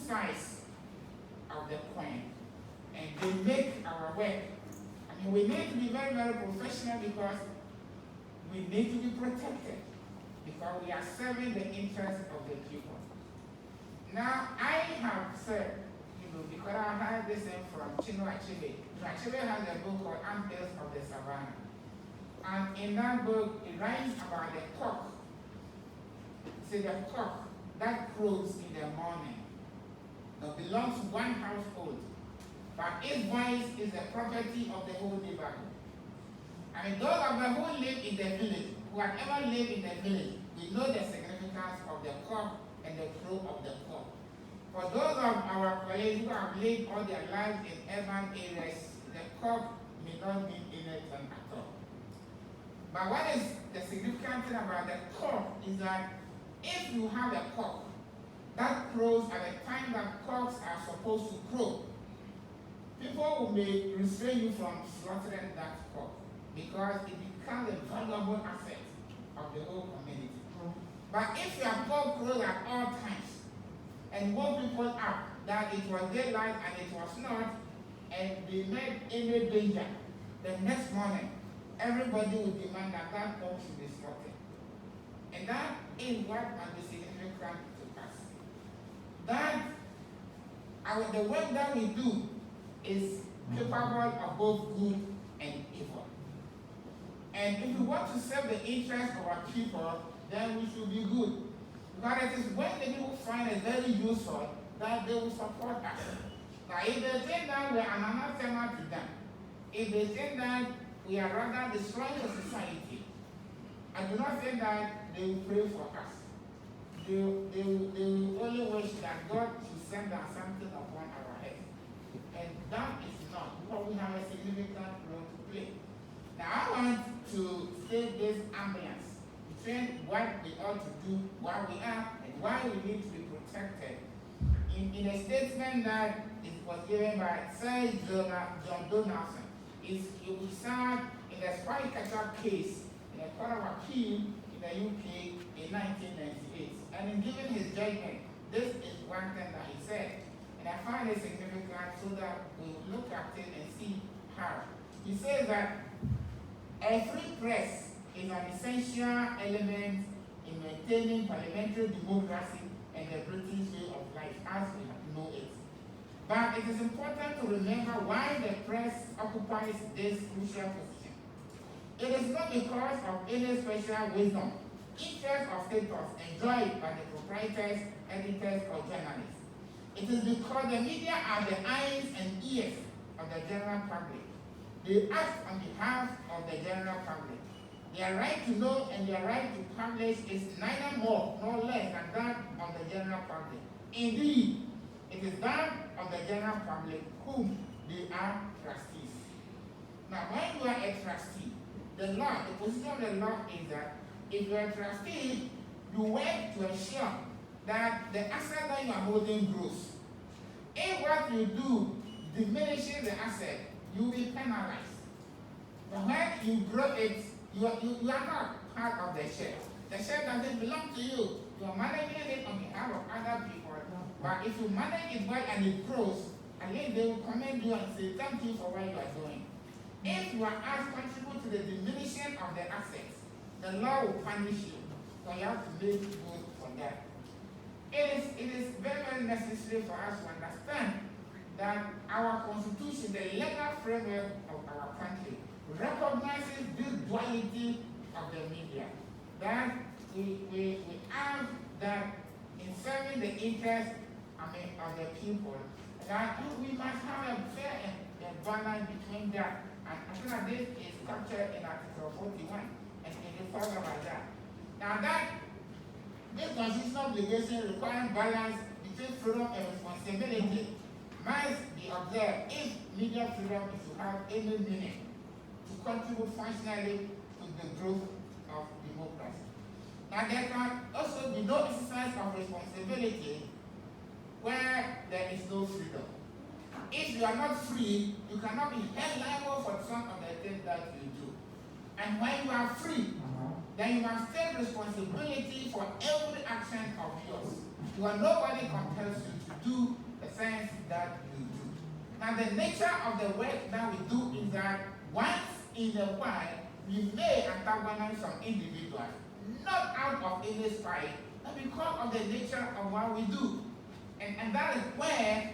sides of the coin, and they make our work. I mean, we need to be very, very professional because we need to be protected because we are serving the interests of the people. Now, I have said, because I heard this from Chino Achebe. Achebe has a book called Anthems of the Savannah. And in that book, it writes about the cock. See, the cock that crows in the morning that belongs to one household, but its voice is the property of the whole neighborhood. I mean, those of us who live in the village, who have ever lived in the village, we know the significance of the cock and the crow of the cock. For those of our colleagues who have lived all their lives in urban areas, the cock may not mean anything at all. But what is the significant thing about the cock is that if you have a cock that crows at the time that cocks are supposed to crow, people may restrain you from slaughtering that cock because it becomes a valuable asset of the whole community. But if your cock crows at all times and woke people up that it was daylight and it was not, and they made any danger, the next morning everybody would demand that that cock should be slaughtered. And that is what must be significant to us. That the work that we do is capable of both good and evil. And if we want to serve the interests of our people, then we should be good. Because it is when the people find it very useful that they will support us. Now, if they think that we are an anathema to them, if they think that we are rather destroying the society, I do not think that they will pray for us. They will only wish that God should send us something upon our heads. And that is not, because we have a significant role to play. Now, I want to state this ambience between what we ought to do, why we are, and why we need to be protected. In a statement that it was given by Sir John Donaldson, he served in the spy catcher case in the Court of Appeal in the UK in 1998. And in giving his judgment, this is one thing that he said. And I find it significant so that we look at it and see how. He says that a free press is an essential element in maintaining parliamentary democracy and the British way of life as we know it. But it is important to remember why the press occupies this crucial position. It is not because of any special wisdom, interest or status enjoyed by the proprietors, editors, or journalists. It is because the media are the eyes and ears of the general public. They act on behalf of the general public. Their right to know and their right to publish is neither more nor less than that of the general public. Indeed, it is that of the general public whom they are trustees. Now, when you are a trustee, the position of the law is that if you are a trustee, you work to ensure that the asset that you are holding grows. If what you do diminishes the asset, you will be penalized. But when you grow it, you are not part of the share. The share doesn't belong to you. You are managing it on behalf of other people. But if you manage it well and it grows, at least they will commend you and say, thank you for what you are doing. If you are asked to contribute to the diminishing of the assets, the law will punish you. So you have to make good for that. It is very, very necessary for us to understand that our constitution, the legal framework of our country, recognizes this duality of the media. That we have that in serving the interest of the people, that we must have a fair balance between that. And I think that this is captured in Article 41, and it talks about that. Now that this constitutional obligation requiring balance between freedom and responsibility must be observed if media freedom is to have any meaning to contribute functionally to the growth of democracy. Now there can also be no exercise of responsibility where there is no freedom. If you are not free, you cannot be held liable for some of the things that you do. And when you are free, then you must take responsibility for every action of yours. Nobody compels you to do Now, the nature of the work that we do is that once in a while, we may antagonize some individuals, not out of any spite, but because of the nature of what we do. And that is where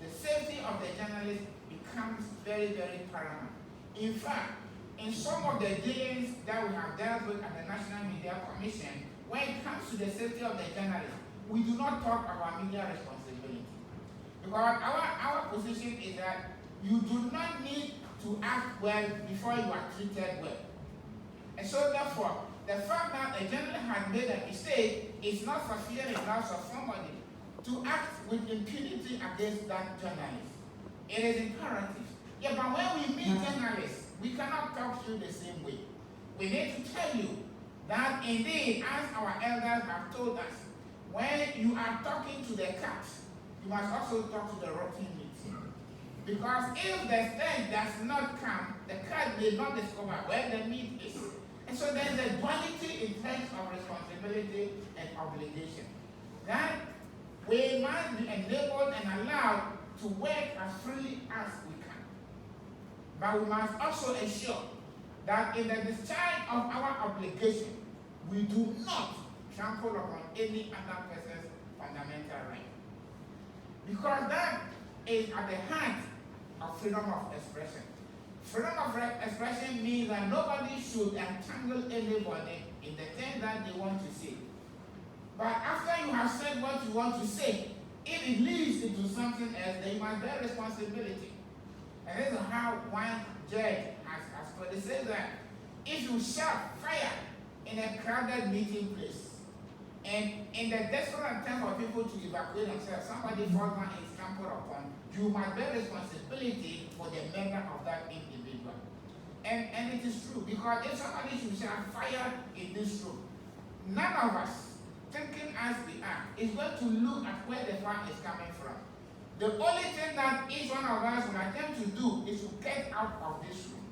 the safety of the journalist becomes very, very paramount. In fact, in some of the dealings that we have dealt with at the National Media Commission, when it comes to the safety of the journalist, we do not talk about media responsibility. Because our position is that you do not need to act well before you are treated well. And so therefore, the fact that a journalist has made a mistake is not sufficient enough for somebody to act with impunity against that journalist. It is imperative. Yeah, but when we meet journalists, we cannot talk to you the same way. We need to tell you that indeed, as our elders have told us, when you are talking to the cat, you must also talk to the rotten meat. Because if the stench does not come, the cat may not discover where the meat is. And so there is a duality in terms of responsibility and obligation. That we must be enabled and allowed to work as freely as we can. But we must also ensure that in the discharge of our obligation, we do not trample upon any other person's fundamental right. Because that is at the heart of freedom of expression. Freedom of expression means that nobody should entangle anybody in the thing that they want to say. But after you have said what you want to say, if it leads into something else, then you must bear responsibility. And this is how one judge has put it. It says that if you shout fire in a crowded meeting place, and in the desperate attempt for people to evacuate themselves, somebody falls down and is trampled upon, you must bear responsibility for the murder of that individual. And it is true, because if somebody should shout fire in this room, none of us, thinking as we are, is going to look at where the fire is coming from. The only thing that each one of us will attempt to do is to get out of this room.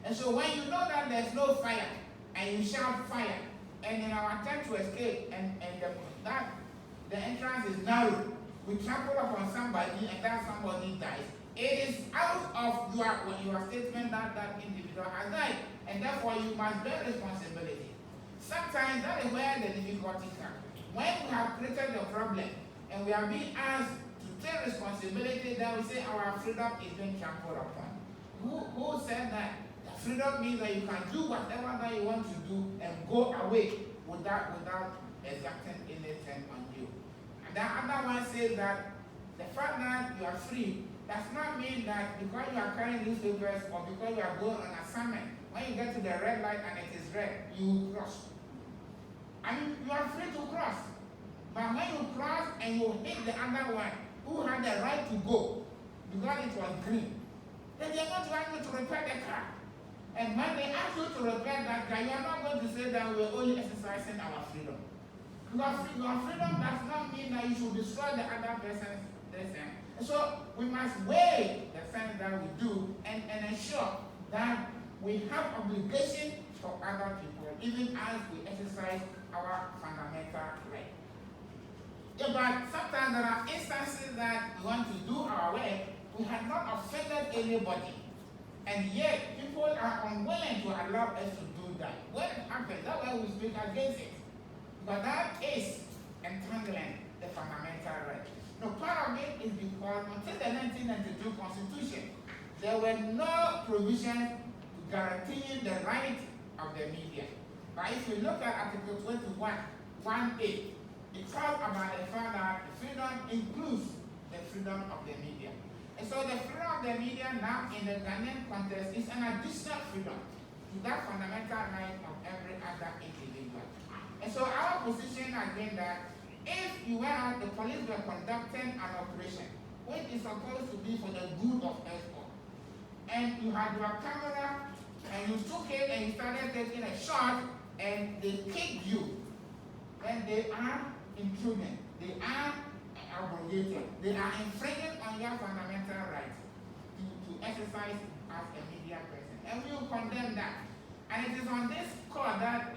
And so when you know that there's no fire, and you shout fire, and in our attempt to escape, and the entrance is narrow, we trample upon somebody, and that somebody dies, it is out of your statement that that individual has died, and therefore you must bear responsibility. Sometimes that is where the difficulty comes. When we have created the problem, and we are being asked to take responsibility, then we say our freedom is being trampled upon. Who said that? Freedom means that you can do whatever that you want to do and go away without exacting anything on you. And the other one says that the fact that you are free does not mean that because you are carrying newspapers or because you are going on assignment, when you get to the red light and it is red, you will cross. I mean, you are free to cross. But when you cross and you hit the other one who had the right to go because it was green, then they are not going to repair the car. And when they ask you to repair that car, you are not going to say that we are only exercising our freedom. Because your freedom does not mean that you should destroy the other person's destiny. So we must weigh the things that we do and ensure that we have obligation for other people, even as we exercise our fundamental right. Yeah, but sometimes there are instances that we want to do our work, we have not offended anybody. And yet, people are unwilling to allow us to do that. What happens? That's why we speak against it. But that is entangling the fundamental right. Now, part of it is because until the 1992 Constitution, there were no provisions guaranteeing the right of the media. But if you look at Article 21, 1A, it talks about the fact that freedom includes the freedom of the media. And so the freedom of the media now in the Ghanaian context is an additional freedom to that fundamental right of every other individual. And so our position has been that if you went out, the police were conducting an operation, which is supposed to be for the good of us all, and you had your camera, and you took it and you started taking a shot, and they kicked you, then they are intruding. They are abrogated. They are infringing on your fundamental right to exercise as a media person. And we will condemn that. And it is on this score that,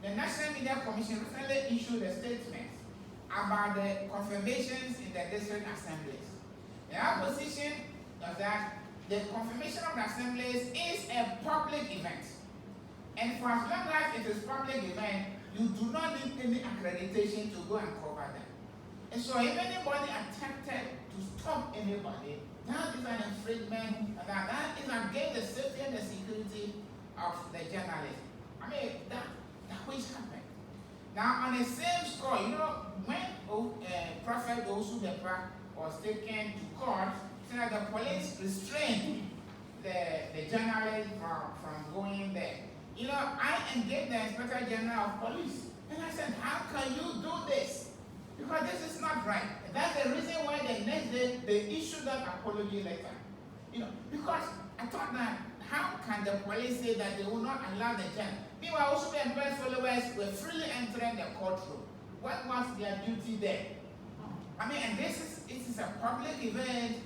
the National Media Commission recently issued a statement about the confirmations in the district assemblies. And our position is that the confirmation of the assemblies is a public event. And for as long as it is public event, you do not need any accreditation to go and cover them. And so if anybody attempted to stop anybody, that is an infringement, and that is against the safety and the security of the journalist. I mean, that which happened. Now, on the same score, when Prophet Osubepa was taken to court, said the police restrained the journalist from going there. I engaged the Inspector General of Police, and I said, how can you do this? Because this is not right. And that's the reason why the next day they issued that apology letter. Because I thought that how can the police say that they will not allow the journalist? Meanwhile, also the employees followers were freely entering the courtroom. What was their duty there? I mean, and this is a public event,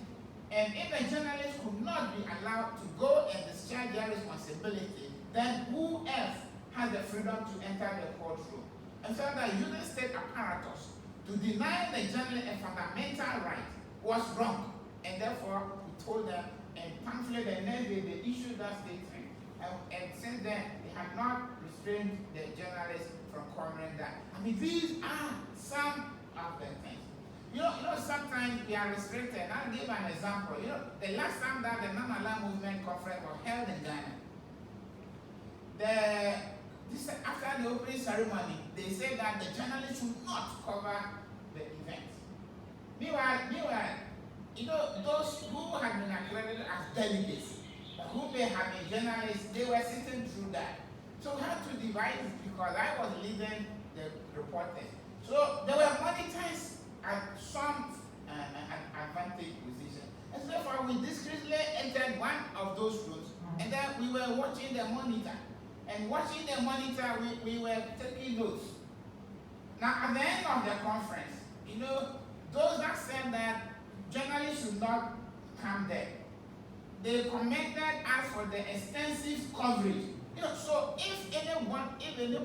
and if the journalists could not be allowed to go and discharge their responsibility, then who else has the freedom to enter the courtroom? And so that using state apparatus to deny the journalist a fundamental right was wrong. And therefore, we told them, and thankfully the next day they issued that statement. And since then, they have not restrained the journalists from covering that. I mean, these are some of the things. Sometimes we are restricted. I'll give an example. The last time that the non-aligned movement conference was held in Ghana, after the opening ceremony, they said that the journalists should not cover the event. Meanwhile, those who had been accredited as delegates, who may have been journalists, they were sitting through that. So we had to divide it because I was leading the reporters. So they were monetized at some advantage position. And so therefore we discreetly entered one of those rooms, and then we were watching the monitor. And watching the monitor, we were taking notes. Now at the end of the conference, those that said that journalists should not come there, they commended us for the extensive coverage. So if any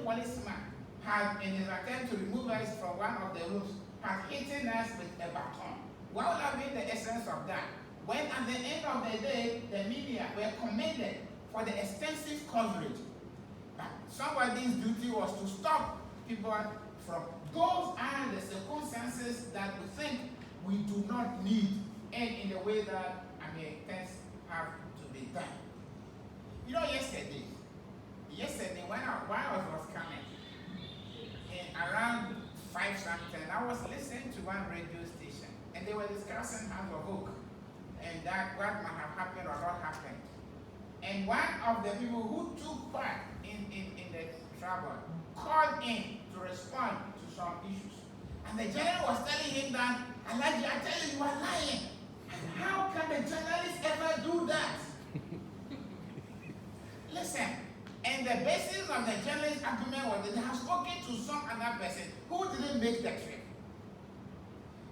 policeman had, in his attempt to remove us from one of the rooms, had hit us with a baton, what would have been the essence of that? When at the end of the day, the media were commended for the extensive coverage. Now, somebody's duty was to stop people from. Those are the circumstances that we think we do not need, and in the way that things have to be done. Yesterday when I was coming, around 5 something, I was listening to one radio station, and they were discussing how to hook, and that what might have happened or not happened. And one of the people who took part in the trouble called in to respond to some issues. And the general was telling him that, Alaji, I tell you, you are lying. How can the journalist ever do that? Listen, and the basis of the journalist's argument was that they have spoken to some other person who didn't make the trip.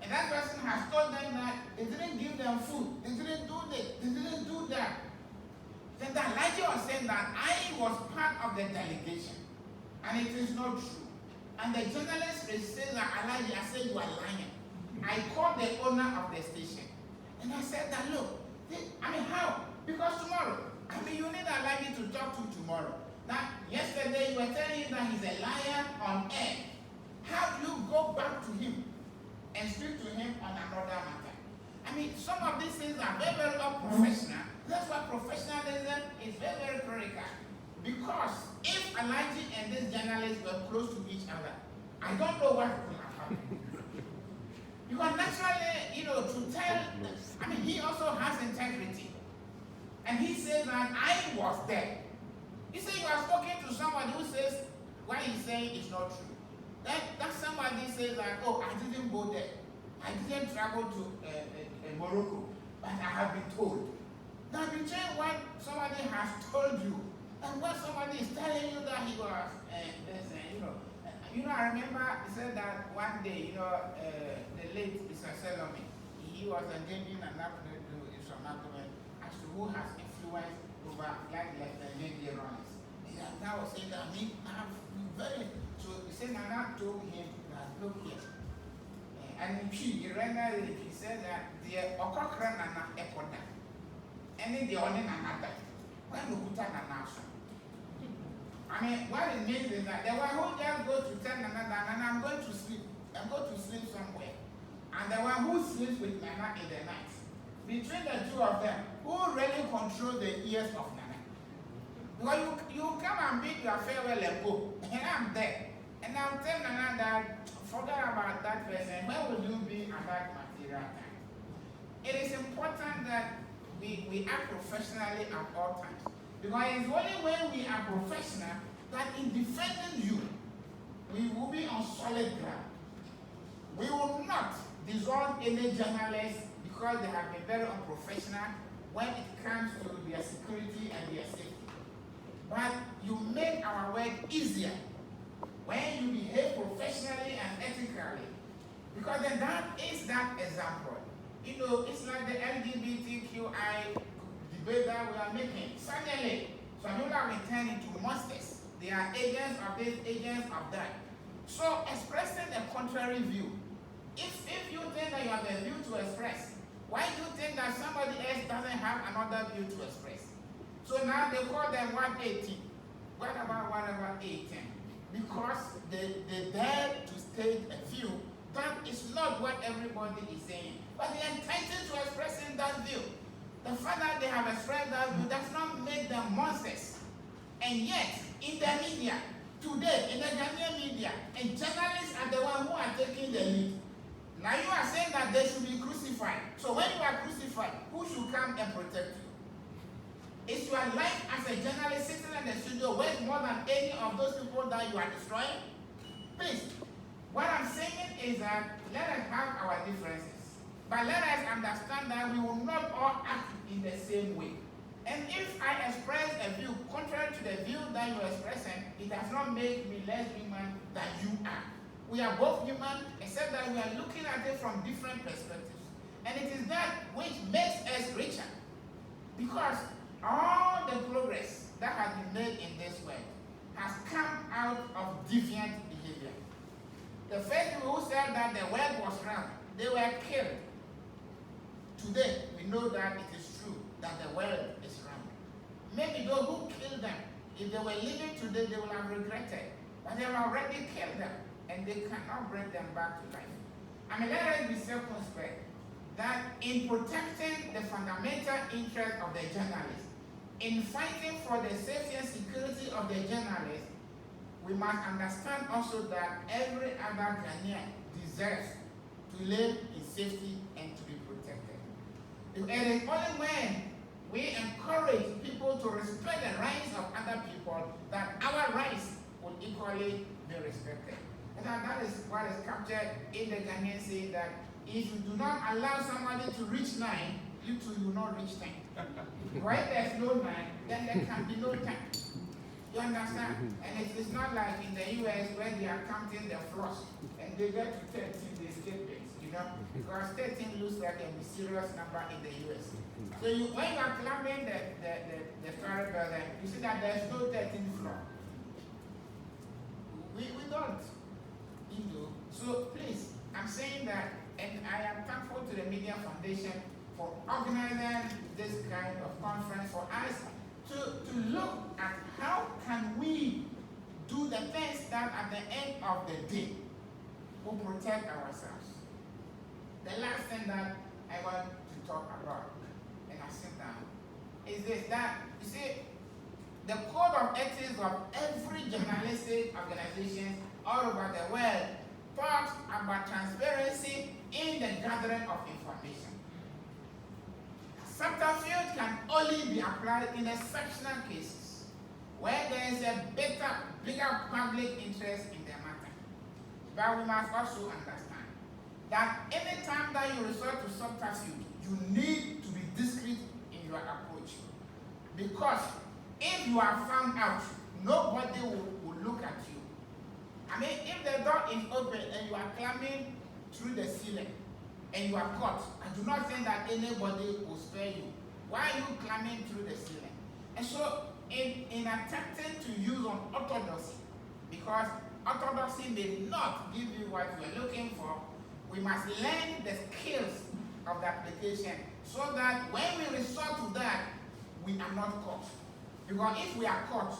And that person has told them that they didn't give them food, they didn't do this, they didn't do that. Then the Elijah was saying that I was part of the delegation, and it is not true. And the journalist says that Elijah, I said you are lying. I called the owner of the station, and I said that look, how? Because tomorrow, you need Elijah to talk to tomorrow. Now, yesterday you were telling him that he's a liar on air. How do you go back to him and speak to him on another matter? Some of these things are very, very unprofessional. That's why professionalism is very, very critical. Because if Elijah and this journalist were close to each other, I don't know what would have happened. Because naturally, to tell, he also has integrity. And he says that I was there. He said you are spoken to somebody who says what he's saying is not true. That somebody says that, oh, I didn't go there. I didn't travel to Morocco, but I have been told. Now, you check what somebody has told you, and what somebody is telling you that he was, I remember he said that one day, the late Mr. Salome, he was engaging an argument in some argument as to who has influence over like the runners. And I was saying that so he said, Nana told him that, look here, and he said that the Okokran and Epoda, and the only another. When you put an announcement. I mean, what it means is that the one who just go to tell another, and I'm going to sleep. I'm going to sleep somewhere. And the one who sleeps with Nana in the night. Between the two of them, who really control the ears of Nana? Because you come and bid your farewell and go, and I'm there. And I'll tell Nana that, forget about that person, where will you be at that material time? It is important that we act professionally at all times. Because it's only when we are professional that in defending you, we will be on solid ground. We will not dissolve any journalists because they have been very unprofessional when it comes to their security and their safety. But you make our work easier when you behave professionally and ethically. Because then that is that example. You know, it's like the LGBTQI debate that we are making. Suddenly, some people are turned into monsters. They are agents of this, agents of that. So expressing a contrary view. If you think that you have a view to express, why do you think that somebody else doesn't have another view to express? So now they call them 118. What about 18? Because they dare to state a view that is not what everybody is saying. But they are entitled to expressing that view. The fact that they have expressed that view does not make them monsters. And yet, in the media, today, in the Ghanaian media, and journalists are the ones who are taking the lead. Now you are saying that they should be crucified. So when you are crucified, who should come and protect you? Is your life as a journalist sitting in the studio worth more than any of those people that you are destroying? Please, what I'm saying is that let us have our differences. But let us understand that we will not all act in the same way. And if I express a view contrary to the view that you are expressing, it does not make me less human than you are. We are both human, except that we are looking at it from different perspectives. And it is that which makes us richer. Because all the progress that has been made in this world has come out of deviant behavior. The first people who said that the world was round, they were killed. Today, we know that it is true that the world is round. Maybe those who killed them, if they were living today, they would have regretted. But they have already killed them, and they cannot bring them back to life. I mean, let us be circumspect that in protecting the fundamental interest of the journalist, in fighting for the safety and security of the journalist, we must understand also that every other Ghanaian deserves to live in safety and to be protected. It is only when we encourage people to respect the rights of other people that our rights will equally be respected. And that is what is captured in the Ghanaian saying that if you do not allow somebody to reach 9, you too will not reach 10. When there's no 9, then there can be no 10. You understand? And it is not like in the US where they are counting the floss and they get to 13, they skip it, you know? Because 13 looks like a mysterious number in the US. So when you are climbing the story building, you see that there's no 13th floor. We don't. You know? So please, I'm saying that, and I am thankful to the Media Foundation for organizing this kind of conference for us to look at how can we do the things that at the end of the day will protect ourselves. The last thing that I want to talk about, and I sit down, is this, that, you see, the code of ethics of every journalistic organization all over the world talks about transparency in the gathering of information. Subterfuge can only be applied in exceptional cases where there is a bigger public interest in the matter. But we must also understand that any time that you resort to subterfuge, you need to be discreet in your approach. Because if you are found out, nobody will look at you. I mean, if the door is open and you are climbing through the ceiling and you are caught, I do not think that anybody will spare you. Why are you climbing through the ceiling? And so, in attempting to use on orthodoxy, because orthodoxy may not give you what you are looking for, we must learn the skills of the application so that when we resort to that, we are not caught. Because if we are caught,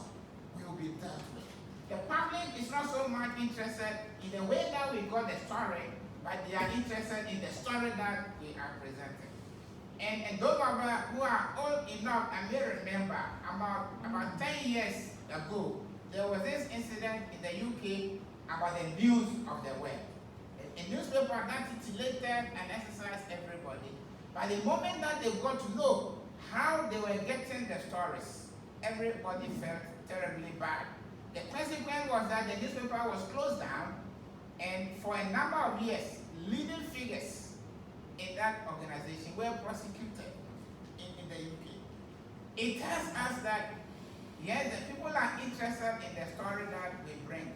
we will be dealt with. The public is not so much interested in the way that we got the story, but they are interested in the story that we are presenting. And those of us who are old enough and may remember, about 10 years ago, there was this incident in the UK about the news of the web. A newspaper that titillated and exercised everybody. By the moment that they got to know how they were getting the stories, everybody felt terribly bad. The consequence was that the newspaper was closed down, and for a number of years, leading figures in that organization were prosecuted in the UK. It tells us that, yes, the people are interested in the story that we bring,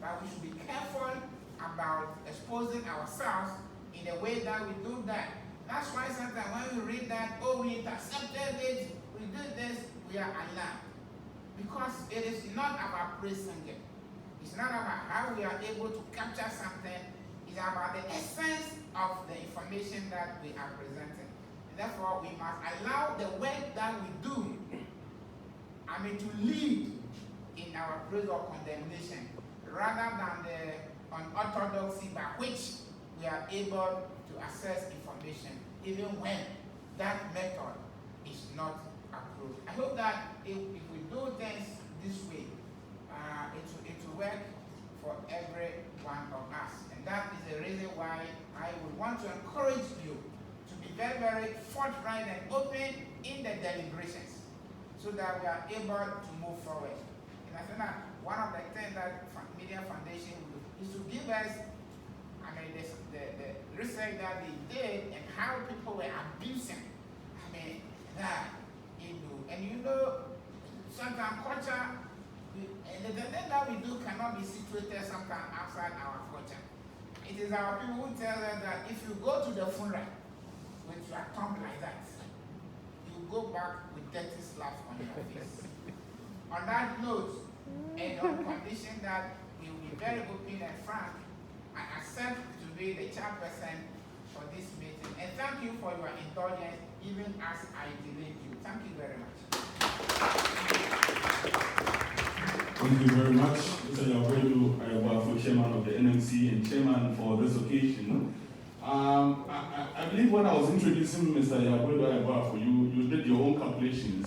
but we should be careful about exposing ourselves in the way that we do that. That's why sometimes when we read that, oh, we intercepted it, we did this, we are alarmed. Because it is not about praising it. It's not about how we are able to capture something. It's about the essence of the information that we are presenting. And therefore, we must allow the work that we do, to lead in our praise or condemnation, rather than the unorthodoxy by which we are able to access information, even when that method is not approved. I hope that if we do things this way, it will work for every one of us. And that is the reason why I would want to encourage you to be very, very forthright and open in the deliberations so that we are able to move forward. And I think that one of the things that Media Foundation will do is to give us the research that they did and how people were abusing that. And sometimes culture, and the thing that we do cannot be situated sometimes outside our culture. It is our people who tell us that if you go to the funeral with your tongue like that, you go back with dirty slaps on your face. On that note, and on condition that we will be very open and frank, I accept to be the chairperson for this meeting. And thank you for your indulgence, even as I delayed you. Thank you very much. Thank you very much, Mr. Yaw Boadu Ayeboafo, Chairman of the NMC and Chairman for this occasion. I believe when I was introducing Mr. Yaw Boadu Ayeboafo, you did your own calculations